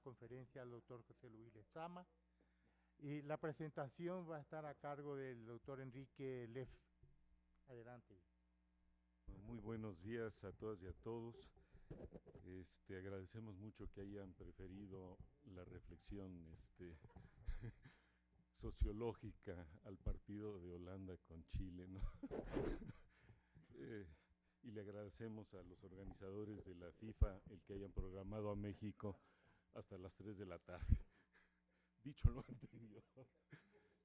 conferencia al doctor José Luis Lezama. Y la presentación va a estar a cargo del doctor Enrique Leff. Adelante. Muy buenos días a todas y a todos. Agradecemos mucho que hayan preferido la reflexión sociológica al partido de Holanda con Chile, ¿no? Y le agradecemos a los organizadores de la FIFA el que hayan programado a México hasta las 3 de la tarde. Dicho lo anterior,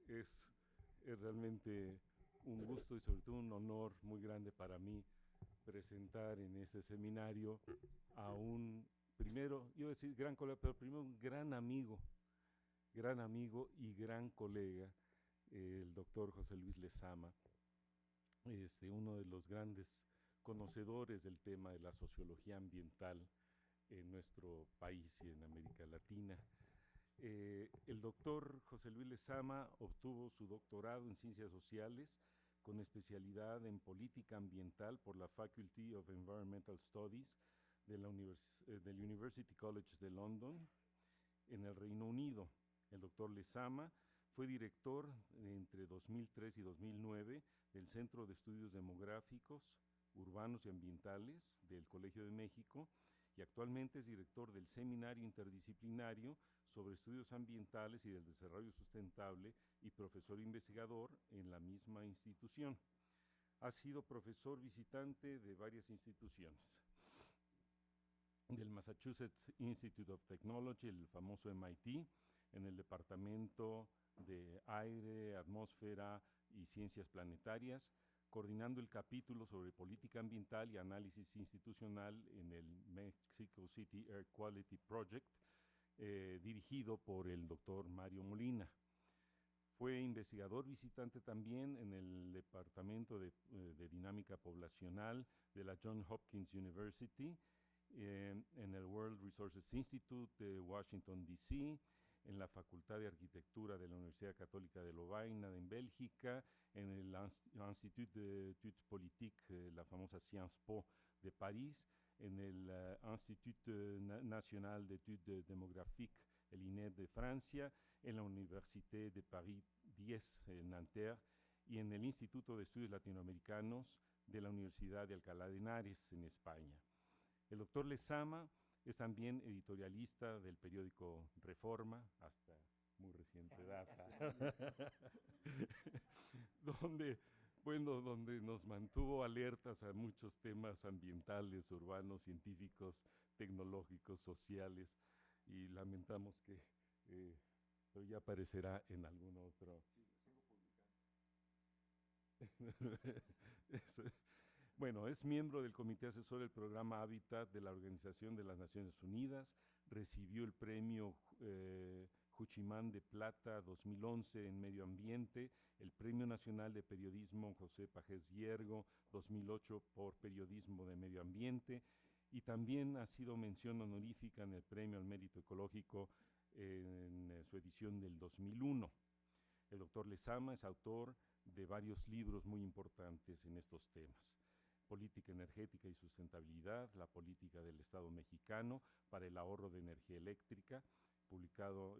es realmente un gusto y sobre todo un honor muy grande para mí presentar en este seminario a un, primero, iba a decir gran colega, pero primero un gran amigo y gran colega, el doctor José Luis Lezama, uno de los grandes conocedores del tema de la sociología ambiental en nuestro país y en América Latina. El doctor José Luis Lezama obtuvo su doctorado en Ciencias Sociales con especialidad en Política Ambiental por la Faculty of Environmental Studies de del University College de London, en el Reino Unido. El doctor Lezama fue director entre 2003 y 2009 del Centro de Estudios Demográficos, Urbanos y Ambientales del Colegio de México, y actualmente es director del Seminario Interdisciplinario sobre Estudios Ambientales y del Desarrollo Sustentable y profesor investigador en la misma institución. Ha sido profesor visitante de varias instituciones, del Massachusetts Institute of Technology, el famoso MIT, en el Departamento de Aire, Atmósfera y Ciencias Planetarias, coordinando el capítulo sobre política ambiental y análisis institucional en el Mexico City Air Quality Project, dirigido por el doctor Mario Molina. Fue investigador visitante también en el Departamento de Dinámica Poblacional de la Johns Hopkins University, en el World Resources Institute de Washington, D.C., en la Facultad de Arquitectura de la Universidad Católica de Lovaina en Bélgica, en el Institut d'Études Politiques, la famosa Sciences Po de París, en el Institut National d'Études Démographiques, el INED de Francia, en la Université de Paris 10 en Nanterre y en el Instituto de Estudios Latinoamericanos de la Universidad de Alcalá de Henares en España. El doctor Lezama es también editorialista del periódico Reforma, hasta muy reciente data, donde nos mantuvo alertas a muchos temas ambientales, urbanos, científicos, tecnológicos, sociales, y lamentamos que pero ya aparecerá en algún otro. Sí, sigo publicando. Bueno, es miembro del Comité Asesor del Programa Hábitat de la Organización de las Naciones Unidas, recibió el premio Juchimán de Plata 2011 en Medio Ambiente, el Premio Nacional de Periodismo José Pagés Hiergo 2008 por Periodismo de Medio Ambiente, y también ha sido mención honorífica en el Premio al Mérito Ecológico en su edición del 2001. El doctor Lezama es autor de varios libros muy importantes en estos temas: Política Energética y Sustentabilidad, la política del Estado mexicano para el ahorro de energía eléctrica, publicado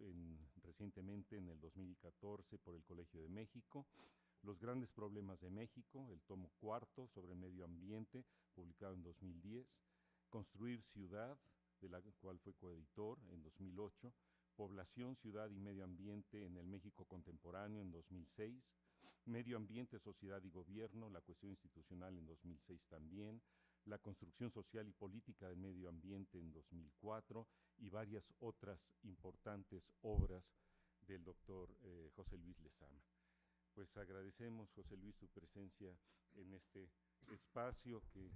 recientemente en el 2014 por el Colegio de México; Los grandes problemas de México, el tomo cuarto sobre medio ambiente, publicado en 2010; Construir ciudad, de la cual fue coeditor en 2008; Población, ciudad y medio ambiente en el México contemporáneo en 2006; Medio ambiente, sociedad y gobierno, la cuestión institucional en 2006 también; La construcción social y política del medio ambiente en 2004, y varias otras importantes obras del doctor José Luis Lezama. Pues agradecemos, José Luis, tu presencia en este espacio que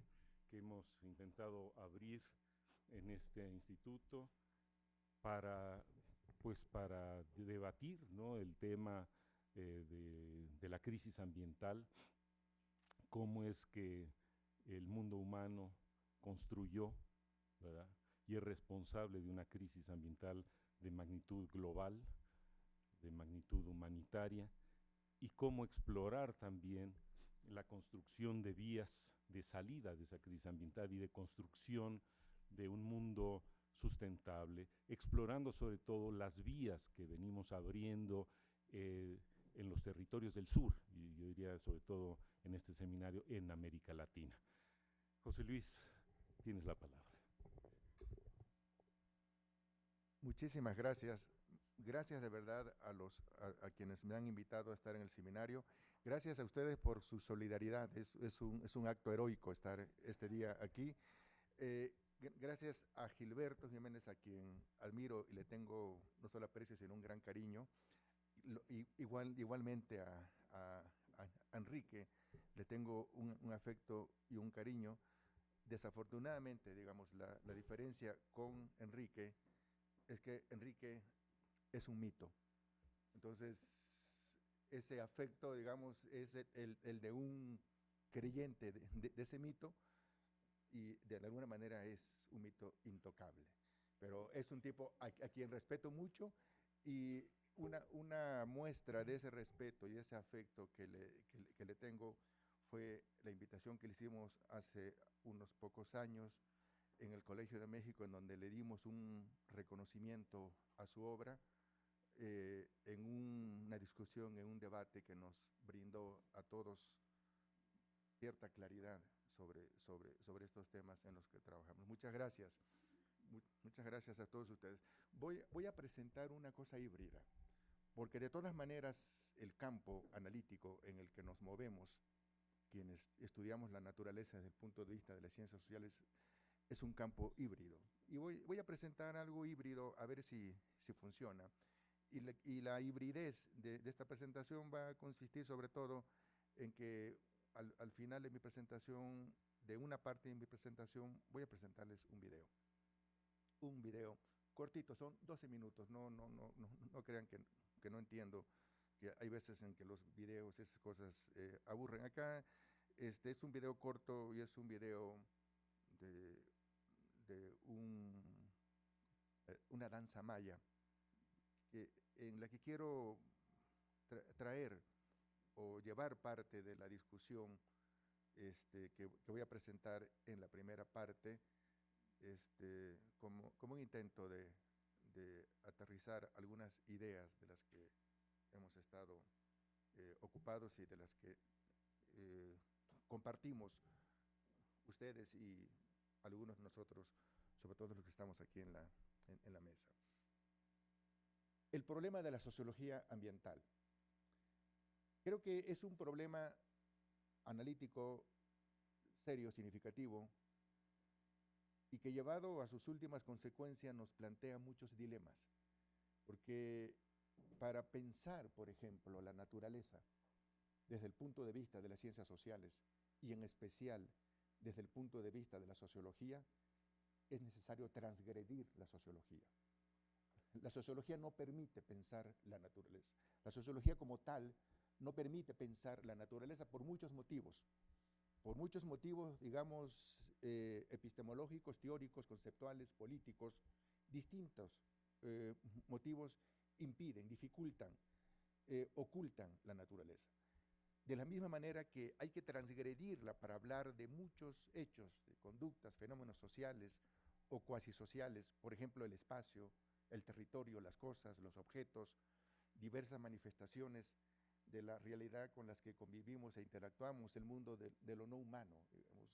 hemos intentado abrir en este instituto para debatir, ¿no?, el tema de la crisis ambiental, cómo es que el mundo humano construyó, ¿verdad?, y es responsable de una crisis ambiental de magnitud global, de magnitud humanitaria, y cómo explorar también la construcción de vías de salida de esa crisis ambiental y de construcción de un mundo sustentable, explorando sobre todo las vías que venimos abriendo en los territorios del sur, y yo diría sobre todo en este seminario en América Latina. José Luis, tienes la palabra. Muchísimas gracias. Gracias de verdad a quienes me han invitado a estar en el seminario. Gracias a ustedes por su solidaridad. Es un acto heroico estar este día aquí. Gracias a Gilberto Jiménez, a quien admiro y le tengo no solo aprecio, sino un gran cariño. Igualmente a Enrique le tengo un afecto y un cariño. Desafortunadamente, digamos, la diferencia con Enrique es que Enrique es un mito. Entonces, ese afecto, digamos, es el de un creyente de ese mito, y de alguna manera es un mito intocable. Pero es un tipo a quien respeto mucho, y una muestra de ese respeto y de ese afecto que le tengo fue la invitación que le hicimos hace unos pocos años en el Colegio de México, en donde le dimos un reconocimiento a su obra, en una discusión, en un debate que nos brindó a todos cierta claridad sobre estos temas en los que trabajamos. Muchas gracias. Muchas gracias a todos ustedes. Voy a presentar una cosa híbrida, porque de todas maneras el campo analítico en el que nos movemos, quienes estudiamos la naturaleza desde el punto de vista de las ciencias sociales, es un campo híbrido. Y voy a presentar algo híbrido a ver si funciona. Y la hibridez de esta presentación va a consistir sobre todo en que al final de mi presentación, de una parte de mi presentación, voy a presentarles un video. Un video cortito, son 12 minutos, no crean que no entiendo, que hay veces en que los videos, esas cosas aburren. Acá es un video corto y es un video de una danza maya, en la que quiero traer o llevar parte de la discusión que voy a presentar en la primera parte, como un intento de aterrizar algunas ideas de las que hemos estado ocupados y de las que compartimos ustedes y algunos de nosotros, sobre todo los que estamos aquí en la mesa. El problema de la sociología ambiental. Creo que es un problema analítico serio, significativo, y que llevado a sus últimas consecuencias nos plantea muchos dilemas. Porque para pensar, por ejemplo, la naturaleza desde el punto de vista de las ciencias sociales, y en especial desde el punto de vista de la sociología, es necesario transgredir la sociología. La sociología no permite pensar la naturaleza. La sociología como tal no permite pensar la naturaleza por muchos motivos. Por muchos motivos, digamos, epistemológicos, teóricos, conceptuales, políticos, distintos motivos impiden, dificultan, ocultan la naturaleza. De la misma manera que hay que transgredirla para hablar de muchos hechos, de conductas, fenómenos sociales o cuasi sociales, por ejemplo, el espacio, el territorio, las cosas, los objetos, diversas manifestaciones de la realidad con las que convivimos e interactuamos, el mundo de lo no humano, digamos.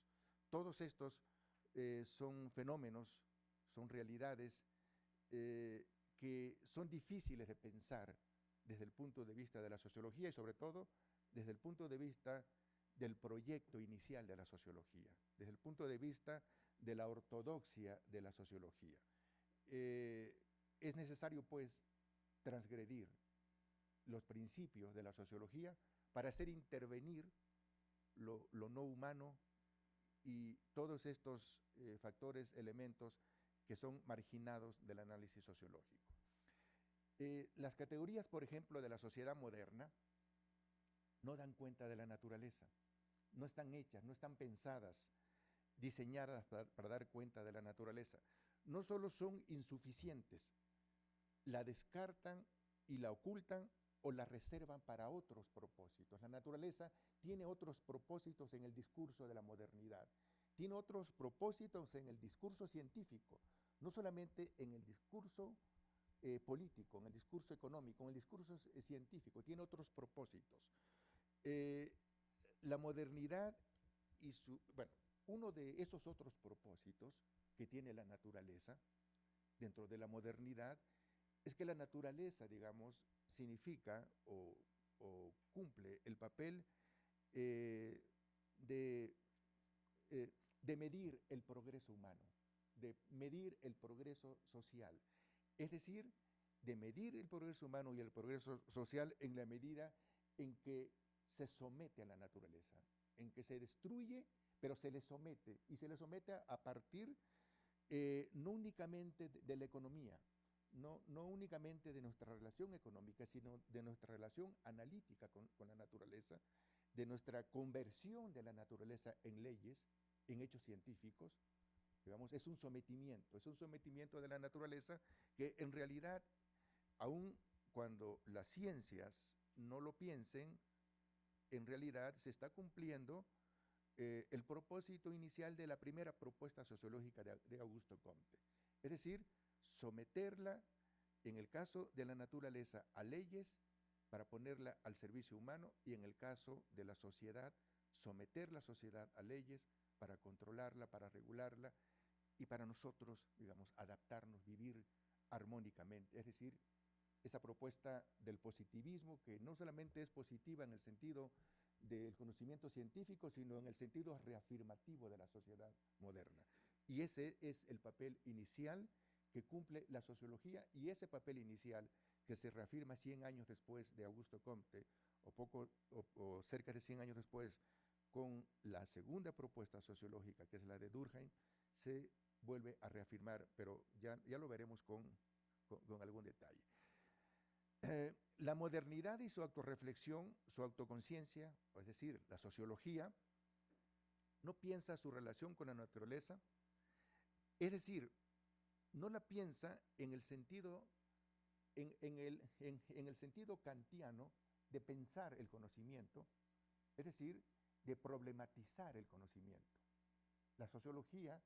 Todos estos son fenómenos, son realidades que son difíciles de pensar desde el punto de vista de la sociología y sobre todo desde el punto de vista del proyecto inicial de la sociología, desde el punto de vista de la ortodoxia de la sociología. Es necesario, pues, transgredir los principios de la sociología para hacer intervenir lo no humano y todos estos factores, elementos que son marginados del análisis sociológico. Las categorías, por ejemplo, de la sociedad moderna no dan cuenta de la naturaleza, no están hechas, no están pensadas, diseñadas para dar cuenta de la naturaleza. No solo son insuficientes, la descartan y la ocultan o la reservan para otros propósitos. La naturaleza tiene otros propósitos en el discurso de la modernidad, tiene otros propósitos en el discurso científico. no solamente en el discurso político, en el discurso económico, en el discurso científico, tiene otros propósitos. La modernidad y bueno, uno de esos otros propósitos que tiene la naturaleza dentro de la modernidad es que la naturaleza, digamos, significa o cumple el papel de medir el progreso humano, de medir el progreso social. Es decir, de medir el progreso humano y el progreso social en la medida en que se somete a la naturaleza, en que se destruye, pero se le somete, y se le somete a partir no únicamente de la economía, no únicamente de nuestra relación económica, sino de nuestra relación analítica con la naturaleza, de nuestra conversión de la naturaleza en leyes, en hechos científicos. Digamos, es un sometimiento de la naturaleza que en realidad, aun cuando las ciencias no lo piensen, en realidad se está cumpliendo el propósito inicial de la primera propuesta sociológica de Augusto Comte. Es decir, someterla, en el caso de la naturaleza, a leyes para ponerla al servicio humano, y en el caso de la sociedad, someter la sociedad a leyes para controlarla, para regularla, y para nosotros, digamos, adaptarnos, vivir armónicamente. Es decir, esa propuesta del positivismo, que no solamente es positiva en el sentido del conocimiento científico, sino en el sentido reafirmativo de la sociedad moderna. Y ese es el papel inicial que cumple la sociología, y ese papel inicial que se reafirma 100 años después de Augusto Comte, o cerca de 100 años después, con la segunda propuesta sociológica, que es la de Durkheim, se vuelve a reafirmar, pero ya lo veremos con algún detalle. La modernidad y su autorreflexión, su autoconciencia, es decir, la sociología, no piensa su relación con la naturaleza, es decir, no la piensa en el sentido, en el sentido kantiano de pensar el conocimiento, es decir, de problematizar el conocimiento. La sociología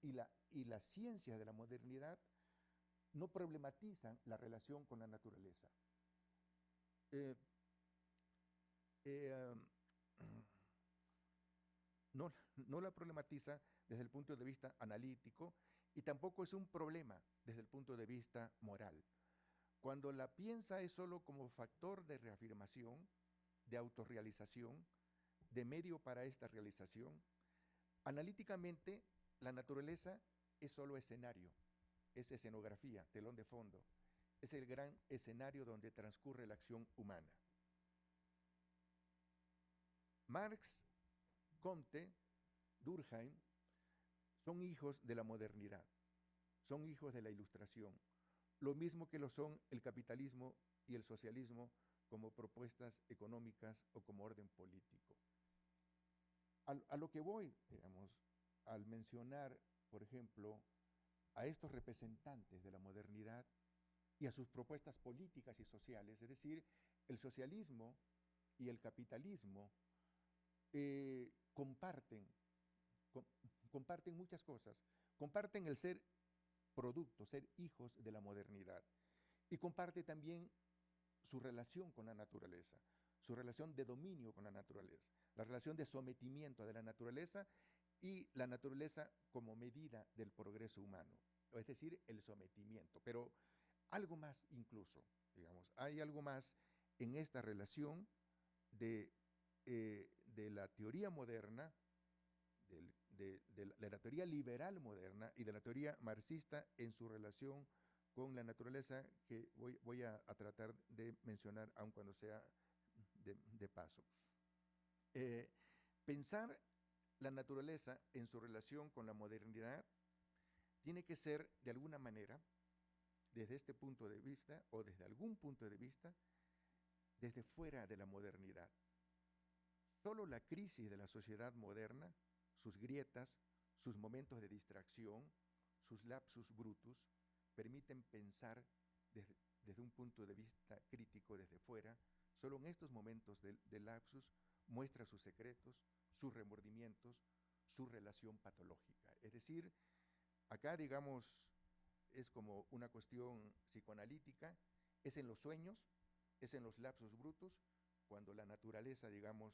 y la ciencia de la modernidad no problematizan la relación con la naturaleza. No la problematiza desde el punto de vista analítico, y tampoco es un problema desde el punto de vista moral. Cuando la piensa es solo como factor de reafirmación, de autorrealización, de medio para esta realización. Analíticamente, la naturaleza es solo escenario, es escenografía, telón de fondo, es el gran escenario donde transcurre la acción humana. Marx, Comte, Durkheim son hijos de la modernidad, son hijos de la Ilustración, lo mismo que lo son el capitalismo y el socialismo como propuestas económicas o como orden político. A lo que voy, digamos, al mencionar, por ejemplo, a estos representantes de la modernidad y a sus propuestas políticas y sociales, es decir, el socialismo y el capitalismo comparten muchas cosas, comparten el ser producto, ser hijos de la modernidad, y comparte también su relación con la naturaleza, su relación de dominio con la naturaleza, la relación de sometimiento de la naturaleza y la naturaleza como medida del progreso humano, es decir, el sometimiento. Pero algo más incluso, digamos, hay algo más en esta relación de la teoría moderna, de la teoría liberal moderna y de la teoría marxista en su relación con la naturaleza, que voy a tratar de mencionar, aun cuando sea de paso. Pensar la naturaleza en su relación con la modernidad tiene que ser, de alguna manera, desde este punto de vista, o desde algún punto de vista, desde fuera de la modernidad. Solo la crisis de la sociedad moderna, sus grietas, sus momentos de distracción, sus lapsus brutus, permiten pensar desde un punto de vista crítico desde fuera. Solo en estos momentos de lapsus muestra sus secretos, sus remordimientos, su relación patológica. Es decir, acá, digamos, es como una cuestión psicoanalítica, es en los sueños, es en los lapsus brutus, cuando la naturaleza, digamos,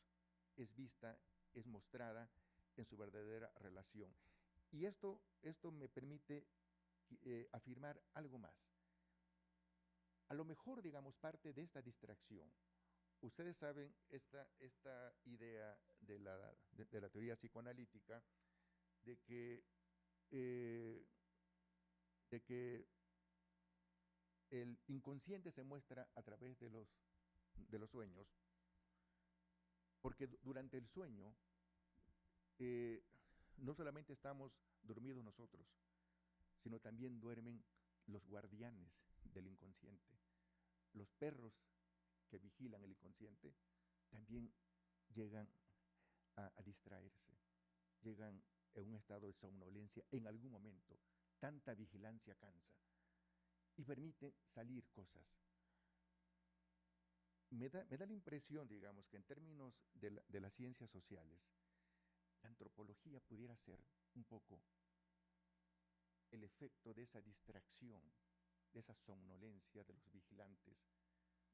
es vista, es mostrada en su verdadera relación. Y esto me permite afirmar algo más. A lo mejor, digamos, parte de esta distracción, ustedes saben esta idea de la teoría psicoanalítica de que el inconsciente se muestra a través de los sueños, porque durante el sueño no solamente estamos dormidos nosotros, sino también duermen los guardianes del inconsciente. Los perros que vigilan el inconsciente también llegan a distraerse, llegan en un estado de somnolencia en algún momento. Tanta vigilancia cansa y permite salir cosas. Me da la impresión, digamos, que en términos de las ciencias sociales, la antropología pudiera ser un poco el efecto de esa distracción, de esa somnolencia de los vigilantes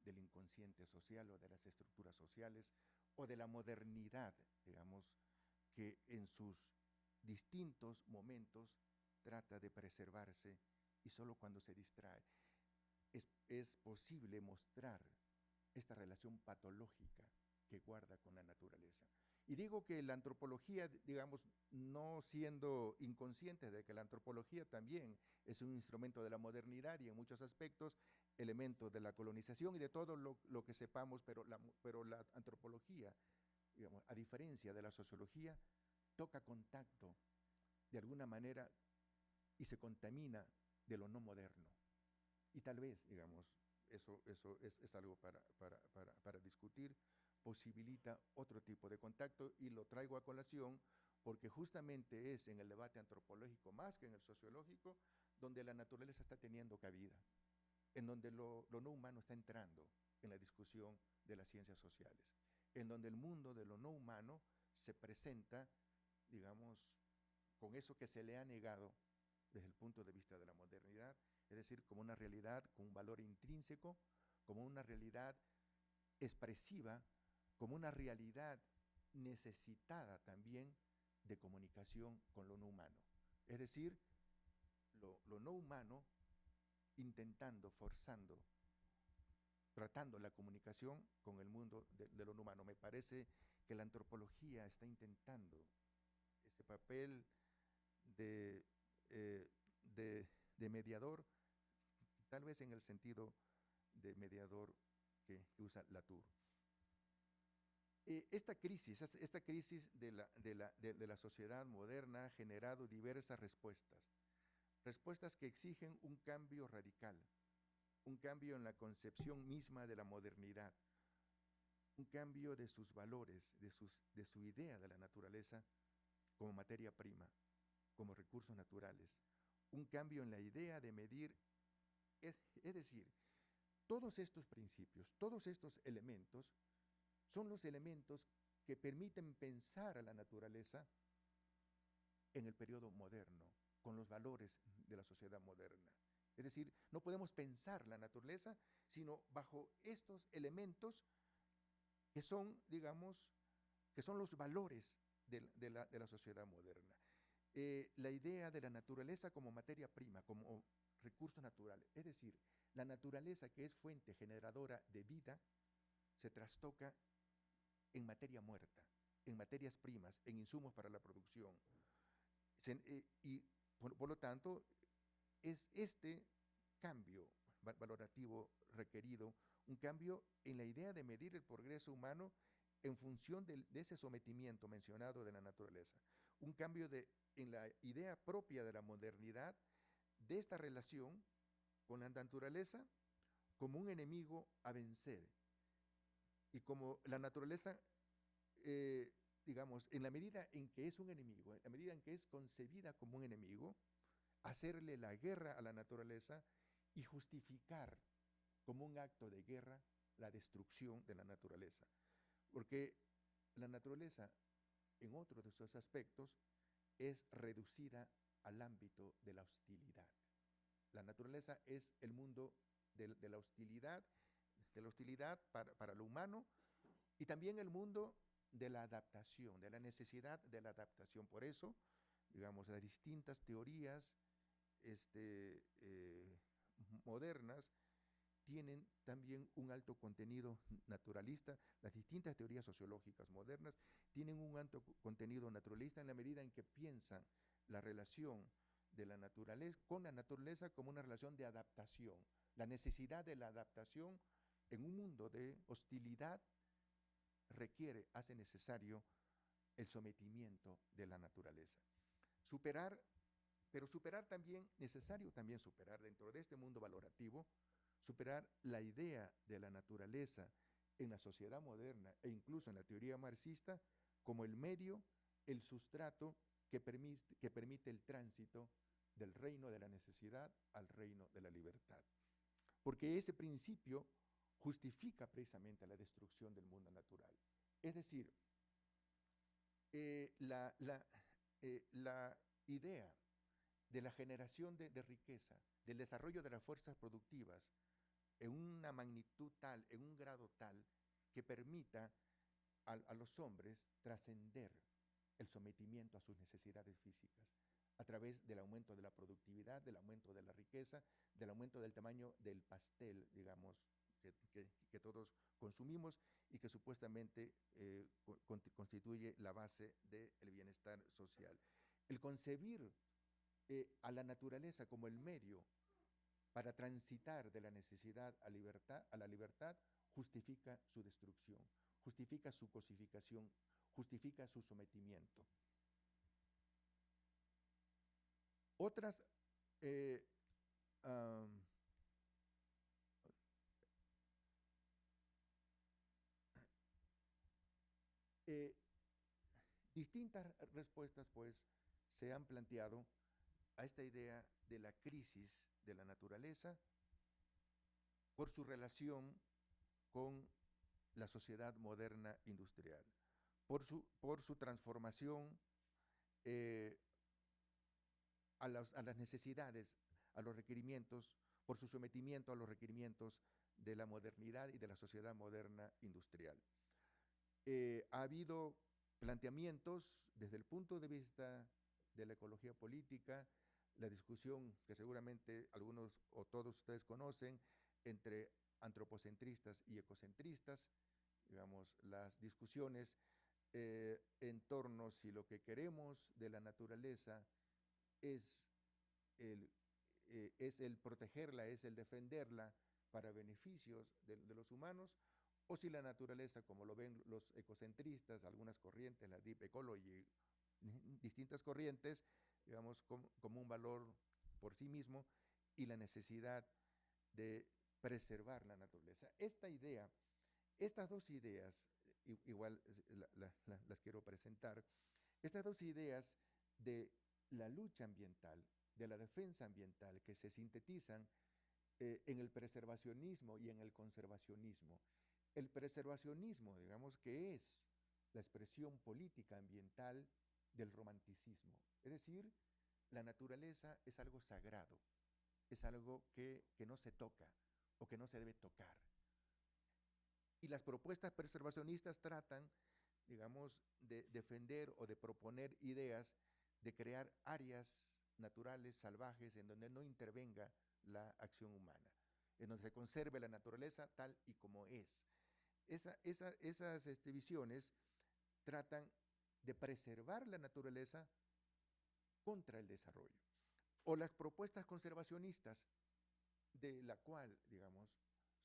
del inconsciente social o de las estructuras sociales o de la modernidad, digamos, que en sus distintos momentos trata de preservarse y solo cuando se distrae es posible mostrar esta relación patológica que guarda con la naturaleza. Y digo que la antropología, digamos, no siendo inconsciente de que la antropología también es un instrumento de la modernidad y en muchos aspectos elemento de la colonización y de todo lo que sepamos, pero la antropología, digamos, a diferencia de la sociología, toca contacto de alguna manera y se contamina de lo no moderno. Y tal vez, digamos, eso es algo para discutir, posibilita otro tipo de contacto y lo traigo a colación porque justamente es en el debate antropológico más que en el sociológico donde la naturaleza está teniendo cabida, en donde lo no humano está entrando en la discusión de las ciencias sociales, en donde el mundo de lo no humano se presenta, digamos, con eso que se le ha negado desde el punto de vista de la modernidad, es decir, como una realidad con un valor intrínseco, como una realidad expresiva, como una realidad necesitada también de comunicación con lo no humano. Es decir, lo no humano intentando, forzando, tratando la comunicación con el mundo de lo no humano. Me parece que la antropología está intentando ese papel de mediador, tal vez en el sentido de mediador que usa Latour. Esta crisis de la sociedad moderna ha generado diversas respuestas que exigen un cambio radical, un cambio en la concepción misma de la modernidad, un cambio de sus valores, de su idea de la naturaleza como materia prima, como recursos naturales, un cambio en la idea de medir, es decir, todos estos principios, todos estos elementos son los elementos que permiten pensar a la naturaleza en el periodo moderno, con los valores de la sociedad moderna. Es decir, no podemos pensar la naturaleza sino bajo estos elementos que son, digamos, que son los valores de la sociedad moderna. La idea de la naturaleza como materia prima, como recurso natural, es decir, la naturaleza que es fuente generadora de vida se trastoca en materia muerta, en materias primas, en insumos para la producción. Y por lo tanto, es este cambio valorativo requerido, un cambio en la idea de medir el progreso humano en función de ese sometimiento mencionado de la naturaleza, un cambio en la idea propia de la modernidad de esta relación con la naturaleza como un enemigo a vencer y como la naturaleza, digamos, en la medida en que es un enemigo, en la medida en que es concebida como un enemigo, hacerle la guerra a la naturaleza y justificar como un acto de guerra la destrucción de la naturaleza. Porque la naturaleza, en otro de sus aspectos, es reducida al ámbito de la hostilidad. La naturaleza es el mundo de la hostilidad para lo humano, y también el mundo de la adaptación, de la necesidad de la adaptación. Por eso, digamos, las distintas teorías modernas tienen también un alto contenido naturalista. Las distintas teorías sociológicas modernas tienen un alto contenido naturalista en la medida en que piensan la relación de la naturaleza con la naturaleza como una relación de adaptación. La necesidad de la adaptación en un mundo de hostilidad hace necesario el sometimiento de la naturaleza. Pero superar también, necesario también superar dentro de este mundo valorativo, superar la idea de la naturaleza en la sociedad moderna e incluso en la teoría marxista como el medio, el sustrato que permite el tránsito del reino de la necesidad al reino de la libertad. Porque ese principio justifica precisamente la destrucción del mundo natural. Es decir, la idea de la generación de riqueza, del desarrollo de las fuerzas productivas en una magnitud tal, en un grado tal, que permita a los hombres trascender el sometimiento a sus necesidades físicas a través del aumento de la productividad, del aumento de la riqueza, del aumento del tamaño del pastel, digamos, que todos consumimos y que supuestamente constituye la base del bienestar social. El concebir a la naturaleza como el medio para transitar de la necesidad a la libertad justifica su destrucción, justifica su cosificación, justifica su sometimiento. Otras distintas respuestas, pues, se han planteado a esta idea de la crisis de la naturaleza por su relación con la sociedad moderna industrial, por su transformación a las necesidades, a los requerimientos, por su sometimiento a los requerimientos de la modernidad y de la sociedad moderna industrial. Ha habido planteamientos desde el punto de vista de la ecología política, la discusión que seguramente algunos o todos ustedes conocen entre antropocentristas y ecocentristas, digamos, las discusiones en torno si lo que queremos de la naturaleza es el protegerla, es el defenderla para beneficios de los humanos, o si la naturaleza, como lo ven los ecocentristas, algunas corrientes, la deep ecology, distintas corrientes, digamos, como un valor por sí mismo y la necesidad de preservar la naturaleza. Estas dos ideas, igual las quiero presentar, estas dos ideas de la lucha ambiental, de la defensa ambiental, que se sintetizan en el preservacionismo y en el conservacionismo. El preservacionismo, digamos, que es la expresión política ambiental del romanticismo. Es decir, la naturaleza es algo sagrado, es algo que no se toca o que no se debe tocar. Y las propuestas preservacionistas tratan, digamos, de defender o de proponer ideas de crear áreas naturales, salvajes, en donde no intervenga la acción humana, en donde se conserve la naturaleza tal y como es. Esas visiones tratan de preservar la naturaleza contra el desarrollo. O las propuestas conservacionistas, de la cual, digamos,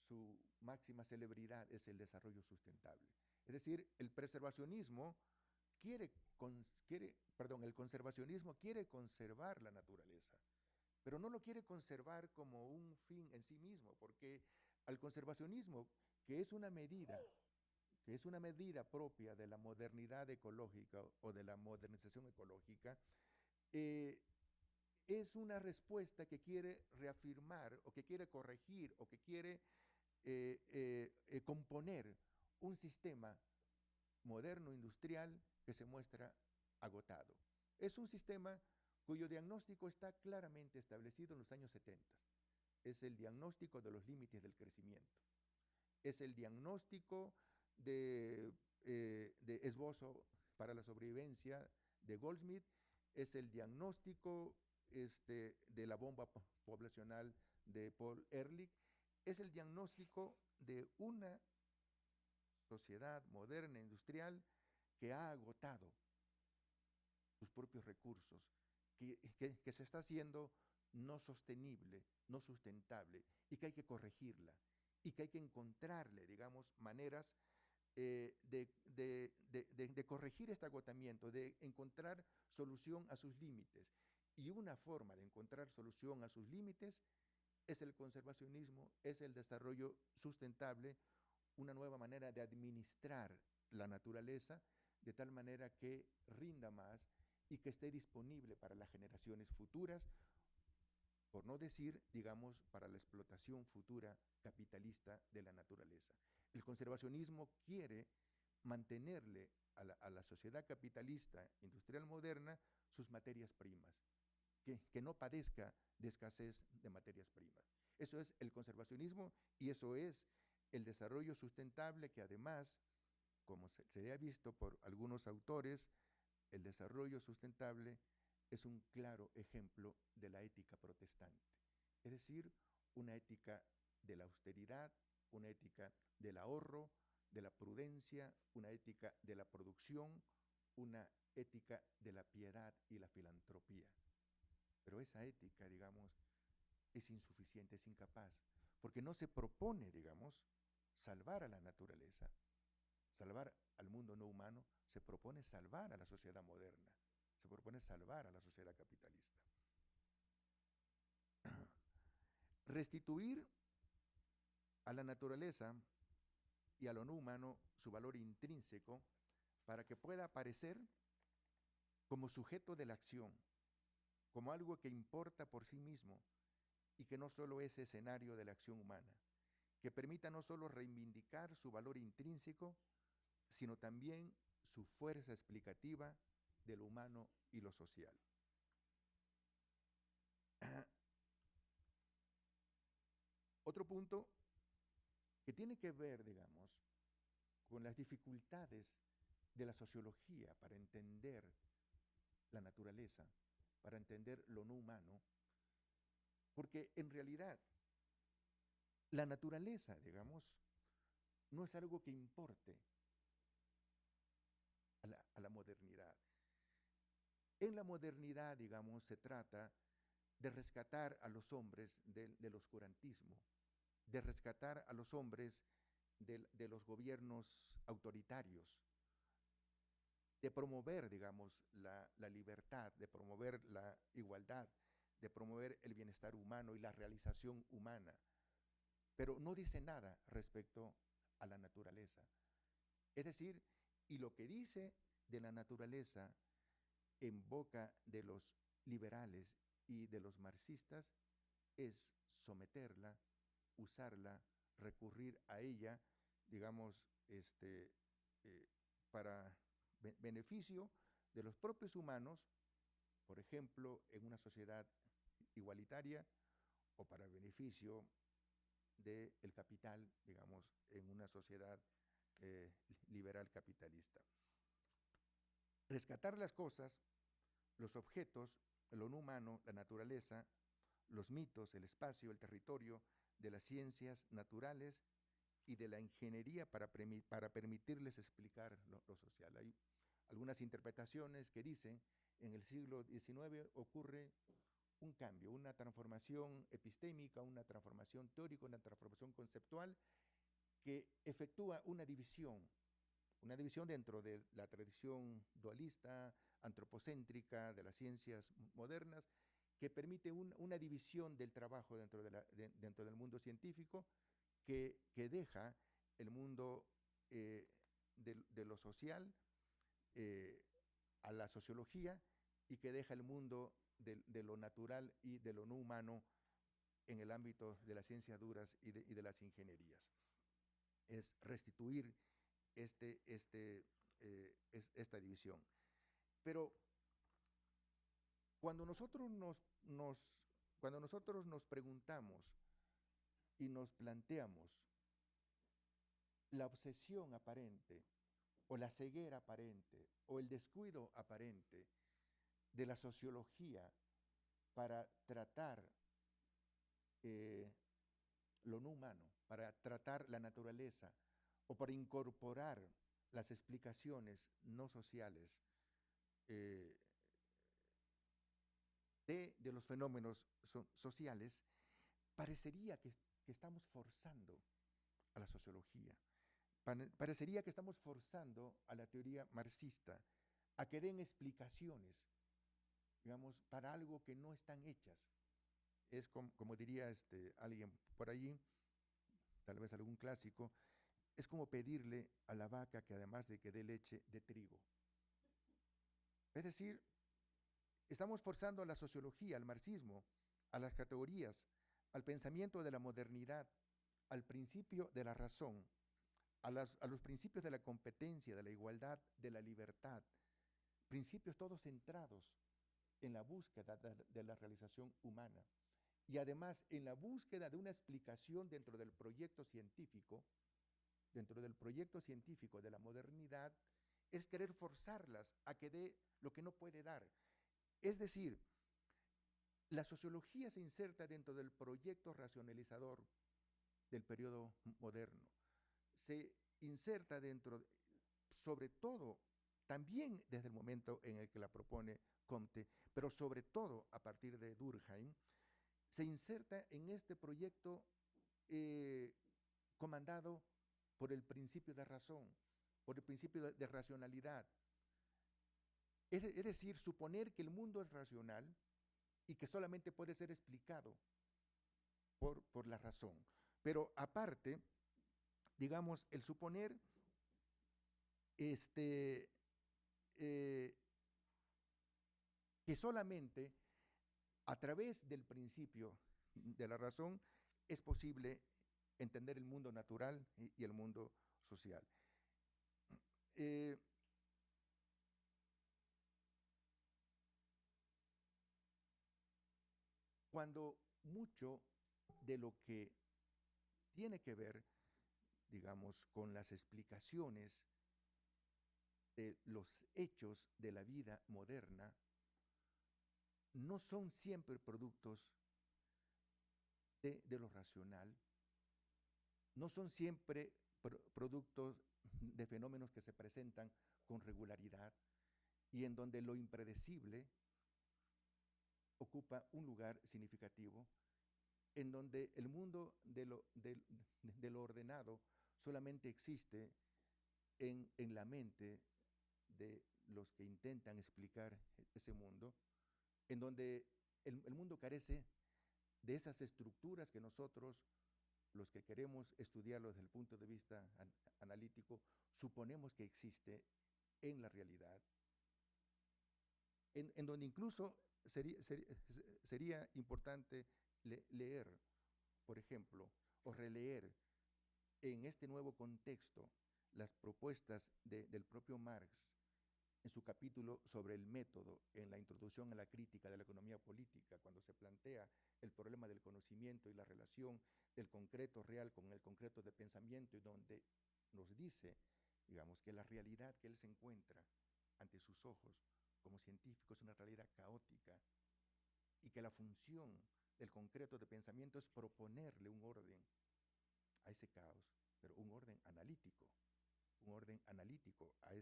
su máxima celebridad es el desarrollo sustentable. Es decir, el conservacionismo quiere conservar la naturaleza, pero no lo quiere conservar como un fin en sí mismo, porque al conservacionismo, que es una medida propia de la modernidad ecológica o de la modernización ecológica, es una respuesta que quiere reafirmar o que quiere corregir o que quiere componer un sistema moderno industrial que se muestra agotado. Es un sistema cuyo diagnóstico está claramente establecido en los años 70. Es el diagnóstico de los límites del crecimiento. Es el diagnóstico de esbozo para la sobrevivencia de Goldsmith, es el diagnóstico de la bomba poblacional de Paul Ehrlich, es el diagnóstico de una sociedad moderna, industrial, que ha agotado sus propios recursos, que se está haciendo no sostenible, no sustentable, y que hay que corregirla, y que hay que encontrarle, digamos, maneras de corregir este agotamiento, de encontrar solución a sus límites. Y una forma de encontrar solución a sus límites es el conservacionismo, es el desarrollo sustentable, una nueva manera de administrar la naturaleza de tal manera que rinda más y que esté disponible para las generaciones futuras, por no decir, digamos, para la explotación futura capitalista de la naturaleza. El conservacionismo quiere mantenerle a la sociedad capitalista industrial moderna sus materias primas, que no padezca de escasez de materias primas. Eso es el conservacionismo y eso es el desarrollo sustentable que además, como se ha visto por algunos autores, el desarrollo sustentable es un claro ejemplo de la ética protestante, es decir, una ética de la austeridad, una ética del ahorro, de la prudencia, una ética de la producción, una ética de la piedad y la filantropía. Pero esa ética, digamos, es insuficiente, es incapaz, porque no se propone, digamos, salvar a la naturaleza, salvar al mundo no humano, se propone salvar a la sociedad moderna, se propone salvar a la sociedad capitalista. Restituir a la naturaleza y a lo no humano su valor intrínseco para que pueda aparecer como sujeto de la acción, como algo que importa por sí mismo y que no solo es escenario de la acción humana, que permita no solo reivindicar su valor intrínseco, sino también su fuerza explicativa de lo humano y lo social. Otro punto que tiene que ver, digamos, con las dificultades de la sociología para entender la naturaleza, para entender lo no humano, porque en realidad la naturaleza, digamos, no es algo que importe a la modernidad. En la modernidad, digamos, se trata de rescatar a los hombres del oscurantismo, de rescatar a los hombres de los gobiernos autoritarios, de promover, digamos, la libertad, de promover la igualdad, de promover el bienestar humano y la realización humana. Pero no dice nada respecto a la naturaleza. Es decir, y lo que dice de la naturaleza en boca de los liberales y de los marxistas es someterla, usarla, recurrir a ella, digamos, para beneficio de los propios humanos, por ejemplo, en una sociedad igualitaria, o para beneficio del capital, digamos, en una sociedad liberal capitalista. Rescatar las cosas, los objetos, lo no humano, la naturaleza, los mitos, el espacio, el territorio, de las ciencias naturales y de la ingeniería para permitirles explicar lo social. Hay algunas interpretaciones que dicen en el siglo XIX ocurre un cambio, una transformación epistémica, una transformación teórica, una transformación conceptual que efectúa una división dentro de la tradición dualista, antropocéntrica de las ciencias modernas, que permite una división del trabajo dentro del mundo científico que deja el mundo de lo social a la sociología y que deja el mundo de lo natural y de lo no humano en el ámbito de las ciencias duras y de las ingenierías. Es restituir esta división. Pero Cuando nosotros cuando nosotros nos preguntamos y nos planteamos la obsesión aparente o la ceguera aparente o el descuido aparente de la sociología para tratar lo no humano, para tratar la naturaleza o para incorporar las explicaciones no sociales de los fenómenos sociales, parecería que estamos forzando a la sociología. Parecería que estamos forzando a la teoría marxista a que den explicaciones, digamos, para algo que no están hechas. Es como diría alguien por allí, tal vez algún clásico, es como pedirle a la vaca que además de que dé leche, dé trigo. Es decir, estamos forzando a la sociología, al marxismo, a las categorías, al pensamiento de la modernidad, al principio de la razón, a los principios de la competencia, de la igualdad, de la libertad, principios todos centrados en la búsqueda de la realización humana y además en la búsqueda de una explicación dentro del proyecto científico de la modernidad, es querer forzarlas a que dé lo que no puede dar. Es decir, la sociología se inserta dentro del proyecto racionalizador del periodo moderno. Se inserta dentro, sobre todo, también desde el momento en el que la propone Comte, pero sobre todo a partir de Durkheim, se inserta en este proyecto comandado por el principio de razón, por el principio de racionalidad. Es decir, suponer que el mundo es racional y que solamente puede ser explicado por la razón. Pero aparte, digamos, el suponer que solamente a través del principio de la razón es posible entender el mundo natural y el mundo social. Cuando mucho de lo que tiene que ver, digamos, con las explicaciones de los hechos de la vida moderna, no son siempre productos de lo racional, no son siempre productos de fenómenos que se presentan con regularidad y en donde lo impredecible ocupa un lugar significativo, en donde el mundo de lo ordenado solamente existe en la mente de los que intentan explicar ese mundo, en donde el mundo carece de esas estructuras que nosotros, los que queremos estudiarlo desde el punto de vista analítico, suponemos que existe en la realidad, en donde incluso sería importante leer, por ejemplo, o releer en este nuevo contexto las propuestas del propio Marx en su capítulo sobre el método, en la introducción a la crítica de la economía política, cuando se plantea el problema del conocimiento y la relación del concreto real con el concreto de pensamiento, y donde nos dice, digamos, que la realidad que él se encuentra ante sus ojos como científico es una realidad caótica y que la función del concreto de pensamiento es proponerle un orden a ese caos, pero un orden analítico a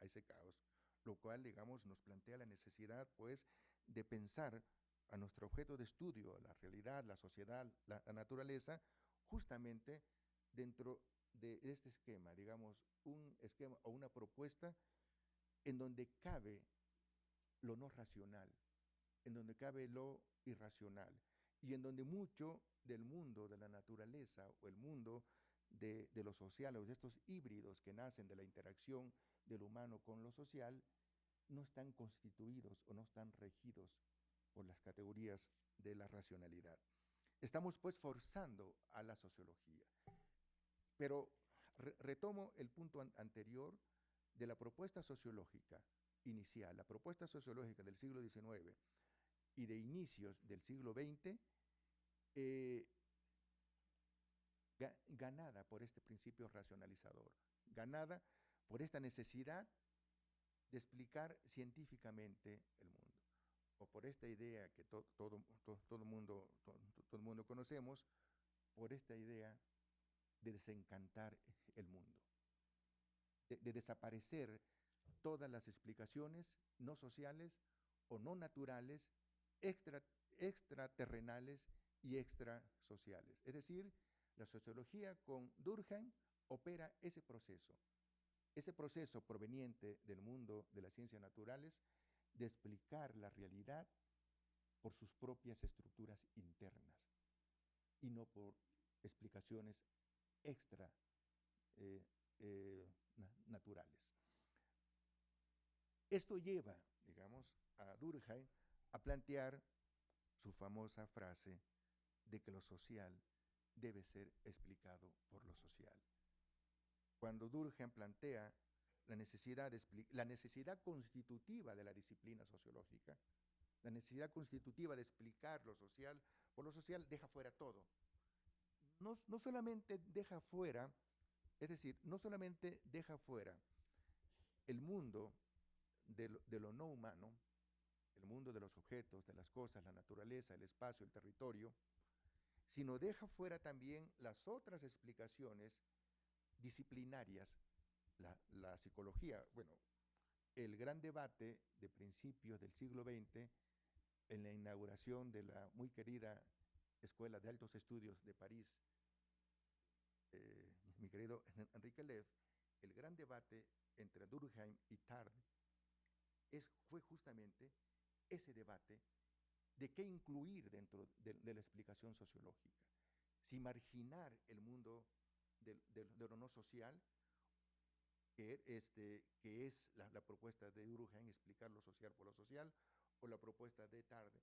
ese caos, lo cual, digamos, nos plantea la necesidad, pues, de pensar a nuestro objeto de estudio, la realidad, la sociedad, la naturaleza, justamente dentro de este esquema, digamos, un esquema o una propuesta en donde cabe lo no racional, en donde cabe lo irracional, y en donde mucho del mundo de la naturaleza o el mundo de lo social, o de estos híbridos que nacen de la interacción del humano con lo social, no están constituidos o no están regidos por las categorías de la racionalidad. Estamos pues forzando a la sociología. Pero retomo el punto anterior de la propuesta sociológica inicial, la propuesta sociológica del siglo XIX y de inicios del siglo XX, ganada por este principio racionalizador, ganada por esta necesidad de explicar científicamente el mundo, o por esta idea que todo mundo conocemos, por esta idea de desencantar el mundo, de desaparecer todas las explicaciones no sociales o no naturales, extraterrenales y extrasociales. Es decir, la sociología con Durkheim opera ese proceso proveniente del mundo de las ciencias naturales, de explicar la realidad por sus propias estructuras internas y no por explicaciones extra naturales. Esto lleva, digamos, a Durkheim a plantear su famosa frase de que lo social debe ser explicado por lo social. Cuando Durkheim plantea la necesidad constitutiva de la disciplina sociológica, la necesidad constitutiva de explicar lo social por lo social, deja fuera todo. No solamente deja fuera, es decir, no solamente deja fuera el mundo de lo no humano, el mundo de los objetos, de las cosas, la naturaleza, el espacio, el territorio, sino deja fuera también las otras explicaciones disciplinarias, la psicología. Bueno, el gran debate de principios del siglo XX, en la inauguración de la muy querida Escuela de Altos Estudios de París, mi querido Enrique Leff, el gran debate entre Durkheim y Tarde fue justamente ese debate de qué incluir dentro de la explicación sociológica. Si marginar el mundo de lo no social, que es la propuesta de Durkheim, explicar lo social por lo social, o la propuesta de Tarde,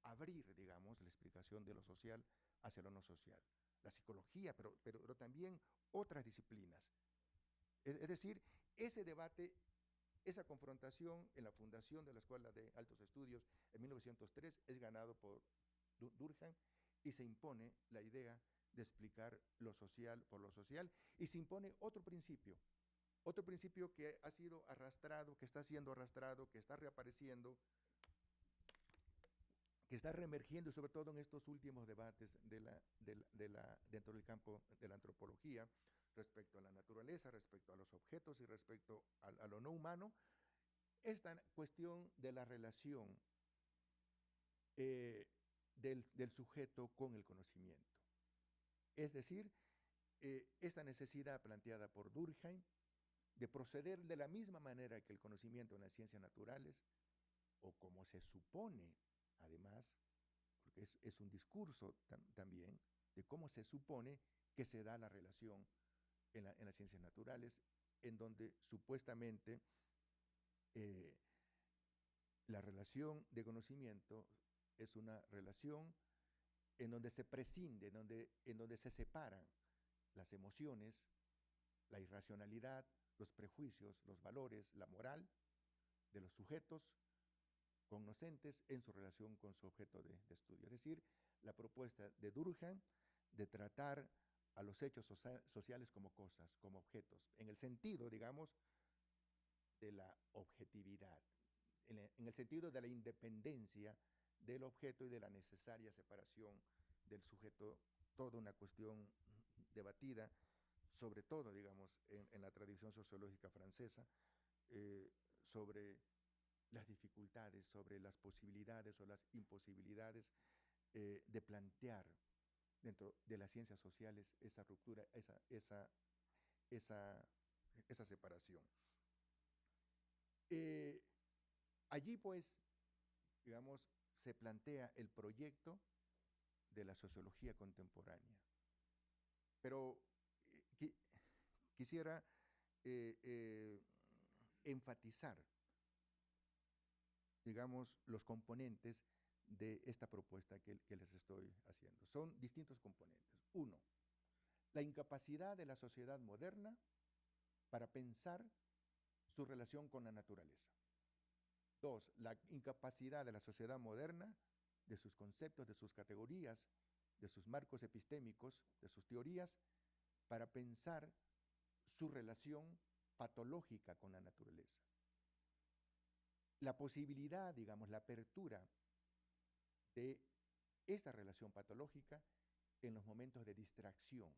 abrir, digamos, la explicación de lo social hacia lo no social. La psicología, pero también otras disciplinas. Es decir, ese debate, esa confrontación en la fundación de la Escuela de Altos Estudios en 1903 es ganado por Durkheim y se impone la idea de explicar lo social por lo social y se impone otro principio que ha sido arrastrado, que está siendo arrastrado, que está reapareciendo, que está reemergiendo, y sobre todo en estos últimos debates dentro del campo de la antropología, respecto a la naturaleza, respecto a los objetos y respecto a lo no humano, esta cuestión de la relación del sujeto con el conocimiento. Es decir, esta necesidad planteada por Durkheim de proceder de la misma manera que el conocimiento en las ciencias naturales, o como se supone, además, porque es un discurso también, de cómo se supone que se da la relación en las ciencias naturales, en donde supuestamente la relación de conocimiento es una relación en donde se prescinde, en donde se separan las emociones, la irracionalidad, los prejuicios, los valores, la moral de los sujetos cognoscentes en su relación con su objeto de estudio. Es decir, la propuesta de Durkheim de tratar a los hechos sociales como cosas, como objetos, en el sentido, digamos, de la objetividad, en el sentido de la independencia del objeto y de la necesaria separación del sujeto, toda una cuestión debatida, sobre todo, digamos, en la tradición sociológica francesa, sobre las dificultades, sobre las posibilidades o las imposibilidades de plantear dentro de las ciencias sociales esa ruptura, esa separación. Allí, pues, digamos, se plantea el proyecto de la sociología contemporánea. Pero quisiera enfatizar, digamos, los componentes de esta propuesta que les estoy haciendo. Son distintos componentes. Uno, la incapacidad de la sociedad moderna para pensar su relación con la naturaleza. Dos, la incapacidad de la sociedad moderna, de sus conceptos, de sus categorías, de sus marcos epistémicos, de sus teorías, para pensar su relación patológica con la naturaleza. La posibilidad, digamos, la apertura de esta relación patológica en los momentos de distracción